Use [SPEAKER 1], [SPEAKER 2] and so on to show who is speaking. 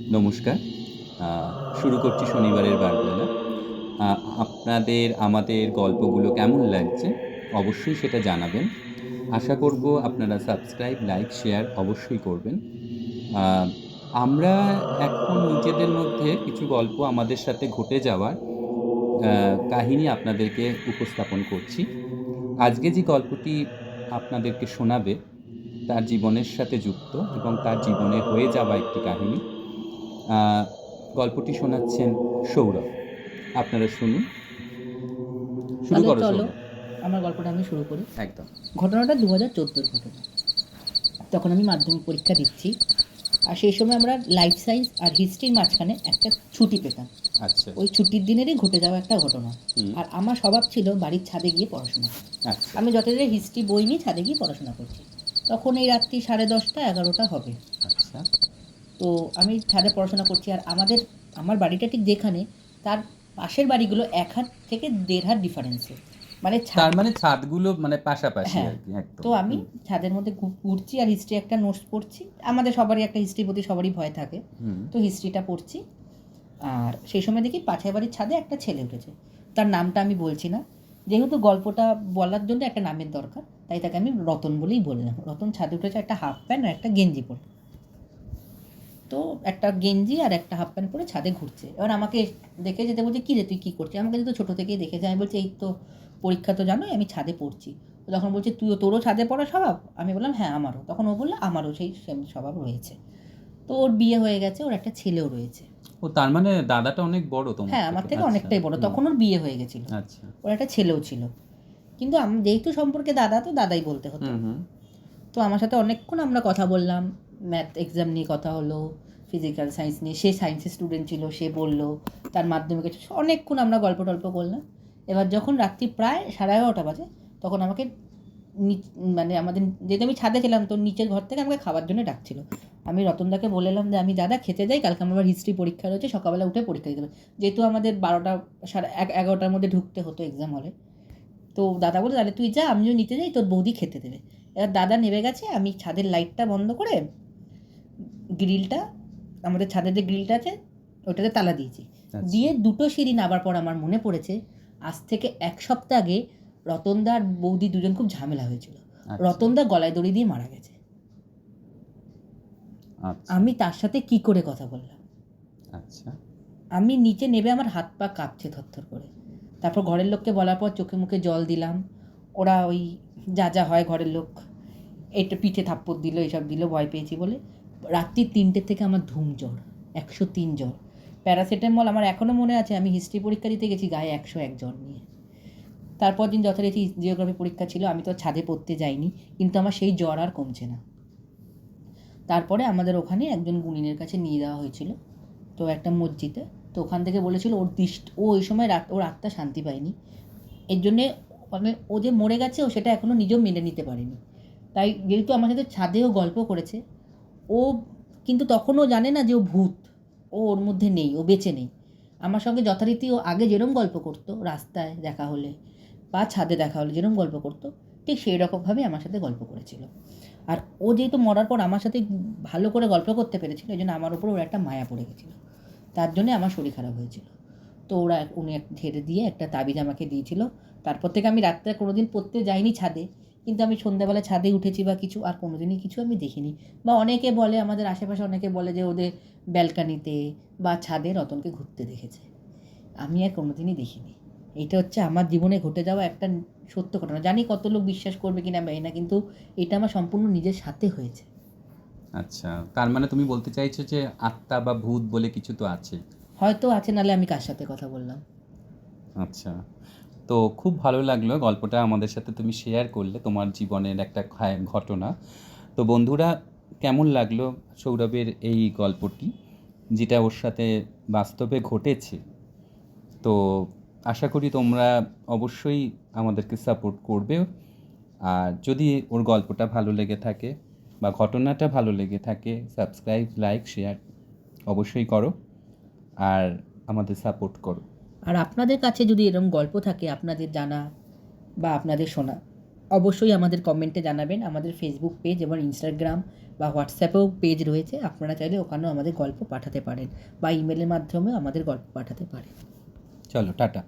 [SPEAKER 1] নমস্কার। আ শুরু করছি শনিবারের বারবেলা। আ আপনাদের আমাদের গল্পগুলো কেমন লাগছে? অবশ্যই সেটা জানাবেন। আশা করব আপনারা সাবস্ক্রাইব, লাইক, শেয়ার অবশ্যই করবেন। আ আমরা এখন নিজেদের মধ্যে কিছু গল্প আমাদের সাথে ঘটে যাওয়ার আ কাহিনী আপনাদেরকে উপস্থাপন করছি। আজকে যে গল্পটি আপনাদেরকে শোনাবে, তার জীবনের সাথে যুক্ত এবং তার জীবনে হয়ে যাওয়া একটি কাহিনী। আ গল্পটি শোনাচ্ছেন সৌরভ। আপনারা শুনুন। শুরু
[SPEAKER 2] তাহলে
[SPEAKER 1] করো
[SPEAKER 2] চলো
[SPEAKER 1] সৌরভ।
[SPEAKER 2] আমার গল্পটা আমি শুরু করি।
[SPEAKER 1] একদম।
[SPEAKER 2] ঘটনাটা 2014-র ঘটনা। তখন আমি মাধ্যমিক পরীক্ষা দিচ্ছি। আর সেই সময় আমরা লাইফ সায়েন্স আর হিস্ট্রির মাঝখানে একটা ছুটি পেতাম।
[SPEAKER 1] আচ্ছা।
[SPEAKER 2] ওই ছুটির দিনেরই ঘটে যাওয়া একটা ঘটনা।
[SPEAKER 1] হুম।
[SPEAKER 2] আর আমার স্বভাব ছিল বাড়ির ছাদে গিয়ে পড়াশোনা করা।
[SPEAKER 1] আচ্ছা,
[SPEAKER 2] আমি যতদিন হিস্ট্রি বই নিয়ে ছাদে গিয়ে পড়াশোনা করছি। তখন এই রাত্রি 10:30 11টা হবে।
[SPEAKER 1] আচ্ছা।
[SPEAKER 2] তো আমি ছাদে পড়াশোনা করছি আর আমার বাড়িটা ঠিক যেখানে, তার পাশের বাড়িগুলো 1 হাত থেকে 1.5 হাত ডিফারেন্সে। মানে ছাদ।
[SPEAKER 1] তার মানে ছাদগুলো মানে পাশাপাশি
[SPEAKER 2] হ্যাঁ,
[SPEAKER 1] আরকি একদম।
[SPEAKER 2] তো আমি
[SPEAKER 1] হুম,
[SPEAKER 2] ছাদের মধ্যে ঘুরছি আর হিস্ট্রি একটা নোটস পড়ছি। আমাদের সবারই একটা হিস্ট্রির প্রতি সবারই ভয় থাকে।
[SPEAKER 1] হুম।
[SPEAKER 2] তো হিস্ট্রিটা পড়ছি। আর সেই সময় দেখি পাশের বাড়ির ছাদে একটা ছেলে উঠেছে। তার নামটা আমি বলছি না। যেহেতু গল্পটা বলার জন্য একটা নামের দরকার, তাই তাকে আমি রতন বলেই বললাম। রতন ছাদে উঠেছে একটা হাফ প্যান্ট আর একটা গেঞ্জি পরে। তো একটা গেঞ্জি আর একটা হাফ প্যান্ট পরে ছাদে ঘুরছে। এবার আমাকে দেখে যেতে বলছে, কী রে তুই কী করছিস? আমাকে তো ছোটো থেকেই দেখেছে। আমি বলছি, এই তো পরীক্ষা তো জানোই, আমি ছাদে পড়ছি। তো তখন বলছে, তোরও ছাদে পড়ার স্বভাব? আমি বললাম, হ্যাঁ আমারও। তখন ও বললো, আমারও সেই সেম স্বভাব রয়েছে। তো ওর বিয়ে হয়ে গেছে, ওর একটা ছেলেও রয়েছে।
[SPEAKER 1] ও তার মানে দাদাটা অনেক বড় তোমার
[SPEAKER 2] হ্যাঁ, আমার
[SPEAKER 1] থেকে।
[SPEAKER 2] থেকে
[SPEAKER 1] আচ্ছা।
[SPEAKER 2] অনেকটাই বড়।
[SPEAKER 1] হুম।
[SPEAKER 2] তখন ওর বিয়ে হয়ে গেছিলো।
[SPEAKER 1] আচ্ছা।
[SPEAKER 2] ওর একটা ছেলেও ছিল। কিন্তু যেহেতু সম্পর্কে দাদা, তো দাদাই বলতে হতো।
[SPEAKER 1] হুম, হুম।
[SPEAKER 2] তো আমার সাথে অনেকক্ষণ আমরা কথা বললাম। ম্যাথ এক্সাম নিয়ে কথা হলো, ফিজিক্যাল সায়েন্স নিয়ে। সে সায়েন্সের স্টুডেন্ট ছিল, সে বলল তার মাধ্যমিকে অনেকক্ষণ আমরা গল্প টল্প করলাম। এবার যখন রাত্রি প্রায় 11:30 বাজে, তখন আমাকে মানে আমাদের, যেহেতু আমি ছাদে ছিলাম, তো নিচের ঘর থেকে আমাকে খাবার জন্য ডাকছিল। আমি রতনদাকে বললাম যে, আমি দাদা খেতে যাই, কালকে আমার আবার হিস্ট্রি পরীক্ষা রয়েছে, সকালবেলা উঠে পরীক্ষা দিতে হবে। যেহেতু আমাদের 12টা 11:30টার মধ্যে ঢুকতে হতো এক্সাম হলে। তো দাদা বলে, তাহলে তুই যা, আমিও নিতে যাই, তোর বৌদি খেতে দেবে। এবার দাদা নেমে গেছে। আমি ছাদের লাইটটা বন্ধ করে গ্রিলটা, আমাদের ছাদের যে গ্রিলটা আছে ওটাতে তালা দিয়েছি।
[SPEAKER 1] আচ্ছা।
[SPEAKER 2] দিয়ে 2টো সিঁড়ি নামার পর আমার মনে পড়েছে, আজ থেকে 1 সপ্তাহ আগে রতনদা আর বৌদি দুজন খুব ঝামেলা হয়েছিল।
[SPEAKER 1] আচ্ছা।
[SPEAKER 2] রতনদা গলায় দড়ি দিয়ে মারা গেছে।
[SPEAKER 1] আচ্ছা।
[SPEAKER 2] আমি তার সাথে কি করে কথা বললাম?
[SPEAKER 1] আচ্ছা।
[SPEAKER 2] আমি নিচে নেমে আমার হাত পা কাঁপছে থরথর করে। তারপর ঘরের লোককে বলার পর চোখে মুখে জল দিলাম। ওরা ওই যা যা হয় ঘরের লোক, এটা পিঠে থাপ্পড় দিল, এসব দিল ভয় পেয়েছি বলে। রাত্রি 3টে থেকে আমার ধুম জ্বর, 103 জ্বর। প্যারাসিটামল আমার এখনও মনে আছে, আমি হিস্ট্রি পরীক্ষা দিতে গেছি গায়ে 101 জ্বর নিয়ে। তারপর দিন যথারীতি জিওগ্রাফি পরীক্ষা ছিল, আমি তো ছাদে পড়তে যাইনি, কিন্তু আমার সেই জ্বর আর কমছে না। তারপরে আমাদের ওখানে একজন গুণিনের কাছে নিয়ে যাওয়া হয়েছিল, তো একটা মসজিদে। তো ওখান থেকে বলেছিল ও ওই সময় ওর আত্মা শান্তি পায়নি। এর জন্যে মানে ও যে মরে গেছে, ও সেটা এখনও নিজেও মেনে নিতে পারেনি। তাই যেহেতু আমার সাথে ছাদেও গল্প করেছে, ও কিন্তু তখনও জানে না যে ও ভূত। ওর মধ্যে নেই, ও বেঁচে নেই। আমার সঙ্গে যথারীতি ও আগে যেরম গল্প করতো, রাস্তায় দেখা হলে বা ছাদে দেখা হলে যেরম গল্প করতো, ঠিক সেই রকমভাবেই আমার সাথে গল্প করেছিল। আর ও যেহেতু মরার পর আমার সাথে ভালো করে গল্প করতে পেরেছিল, এই জন্য আমার উপর ওর একটা মায়া পড়ে গেছিলো। তার জন্যে আমার শরীর খারাপ হয়েছিল। তো উনি ঝেড়ে দিয়ে একটা তাবিজ আমাকে দিয়েছিল। তারপর থেকে আমি রাত্রে কোনোদিন পড়তে যাইনি ছাদে। কিন্তু আমি সন্ধ্যাবেলা ছাদে উঠেছি বা কিছু, আর কোনোদিনই কিছু আমি দেখিনি। বা অনেকে বলে, আমাদের আশেপাশে অনেকে বলে যে ওদের ব্যালকানিতে বা ছাদে রতনকে ঘুরতে দেখেছে। আমি আর কোনোদিনই দেখিনি। এইটা হচ্ছে আমার জীবনে ঘটে যাওয়া একটা সত্য ঘটনা। জানি কত লোক বিশ্বাস করবে কিনা জানি না, কিন্তু এটা আমার সম্পূর্ণ নিজের সাথে হয়েছে।
[SPEAKER 1] আচ্ছা। তার মানে তুমি বলতে চাইছো যে আত্মা বা ভূত বলে কিছু তো আছে।
[SPEAKER 2] হয়তো আছে, নাহলে আমি কার সাথে কথা বললাম।
[SPEAKER 1] আচ্ছা। তো খুব ভালো লাগলো গল্পটা আমাদের সাথে তুমি শেয়ার করলে, তোমার জীবনের একটা ঘটনা। তো বন্ধুরা, কেমন লাগলো সৌরভের এই গল্পটি, যেটা ওর সাথে বাস্তবে ঘটেছে? তো আশা করি তোমরা অবশ্যই আমাদেরকে সাপোর্ট করবে। আর যদি ওর গল্পটা ভালো লেগে থাকে বা ঘটনাটা ভালো লেগে থাকে, সাবস্ক্রাইব, লাইক, শেয়ার অবশ্যই করো। আর আমাদের সাপোর্ট করো।
[SPEAKER 2] আর আপনাদের কাছে যদি এরকম গল্প থাকে আপনাদের জানা বা আপনাদের শোনা, অবশ্যই আমাদের কমেন্টে জানাবেন। আমাদের ফেসবুক পেজ এবং ইনস্টাগ্রাম বা হোয়াটসঅ্যাপেও পেজ রয়েছে, আপনারা চাইলে ওখানেও আমাদের গল্প পাঠাতে পারেন বা ইমেলের মাধ্যমেও আমাদের গল্প পাঠাতে পারেন।
[SPEAKER 1] চলো টাটা।